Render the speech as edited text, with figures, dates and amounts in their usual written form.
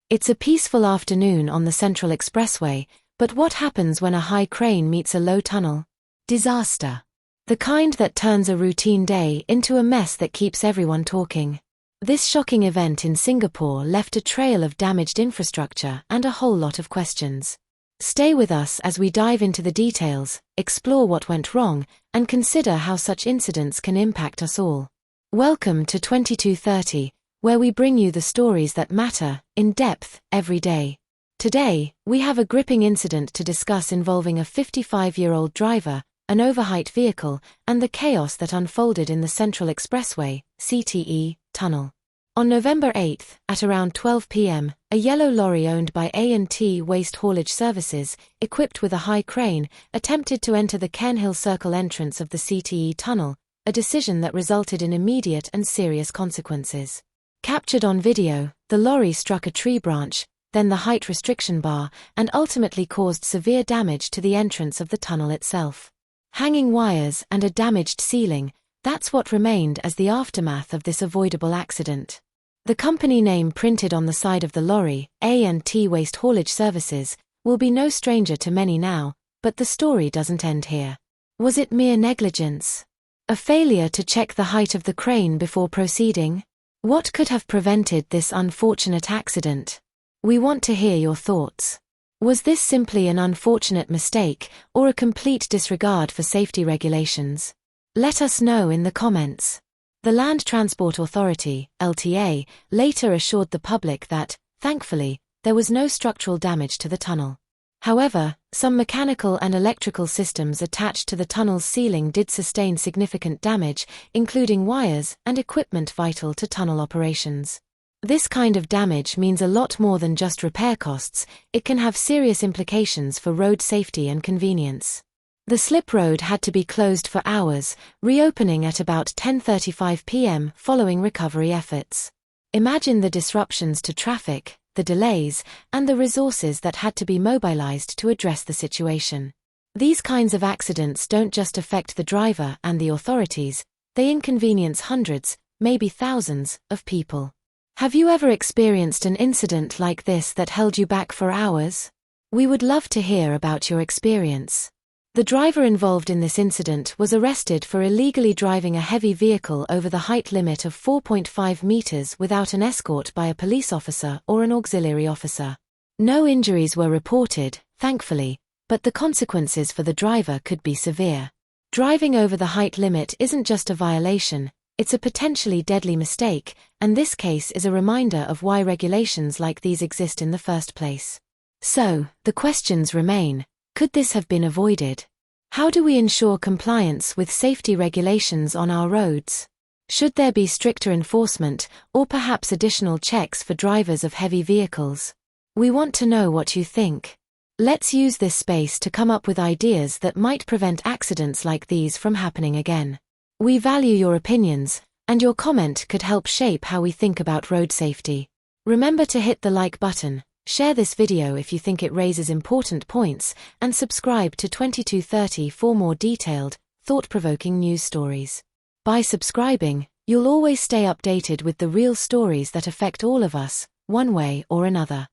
It's a peaceful afternoon on the Central Expressway, but what happens when a high crane meets a low tunnel? Disaster. The kind that turns a routine day into a mess that keeps everyone talking. This shocking event in Singapore left a trail of damaged infrastructure and a whole lot of questions. Stay with us as we dive into the details, explore what went wrong, and consider how such incidents can impact us all. Welcome to 2230, where we bring you the stories that matter, in depth, every day. Today, we have a gripping incident to discuss involving a 55-year-old driver, an overheight vehicle, and the chaos that unfolded in the Central Expressway, CTE, tunnel. On November 8, at around 12 p.m., a yellow lorry owned by A&T Waste Haulage Services, equipped with a high crane, attempted to enter the Cairnhill Circle entrance of the CTE tunnel, a decision that resulted in immediate and serious consequences. Captured on video, the lorry struck a tree branch, then the height restriction bar, and ultimately caused severe damage to the entrance of the tunnel itself. Hanging wires and a damaged ceiling, that's what remained as the aftermath of this avoidable accident. The company name printed on the side of the lorry, A&T Waste Haulage Services, will be no stranger to many now, but the story doesn't end here. Was it mere negligence? A failure to check the height of the crane before proceeding? What could have prevented this unfortunate accident? We want to hear your thoughts. Was this simply an unfortunate mistake, or a complete disregard for safety regulations? Let us know in the comments. The Land Transport Authority, LTA, later assured the public that, thankfully, there was no structural damage to the tunnel. However, some mechanical and electrical systems attached to the tunnel's ceiling did sustain significant damage, including wires and equipment vital to tunnel operations. This kind of damage means a lot more than just repair costs. It can have serious implications for road safety and convenience. The slip road had to be closed for hours, reopening at about 10:35 p.m. following recovery efforts. Imagine the disruptions to traffic, the delays, and the resources that had to be mobilized to address the situation. These kinds of accidents don't just affect the driver and the authorities, they inconvenience hundreds, maybe thousands, of people. Have you ever experienced an incident like this that held you back for hours? We would love to hear about your experience. The driver involved in this incident was arrested for illegally driving a heavy vehicle over the height limit of 4.5 meters without an escort by a police officer or an auxiliary officer. No injuries were reported, thankfully, but the consequences for the driver could be severe. Driving over the height limit isn't just a violation, it's a potentially deadly mistake, and this case is a reminder of why regulations like these exist in the first place. So, the questions remain. Could this have been avoided? How do we ensure compliance with safety regulations on our roads? Should there be stricter enforcement, or perhaps additional checks for drivers of heavy vehicles? We want to know what you think. Let's use this space to come up with ideas that might prevent accidents like these from happening again. We value your opinions, and your comment could help shape how we think about road safety. Remember to hit the like button. Share this video if you think it raises important points, and subscribe to 2230 for more detailed, thought-provoking news stories. By subscribing, you'll always stay updated with the real stories that affect all of us, one way or another.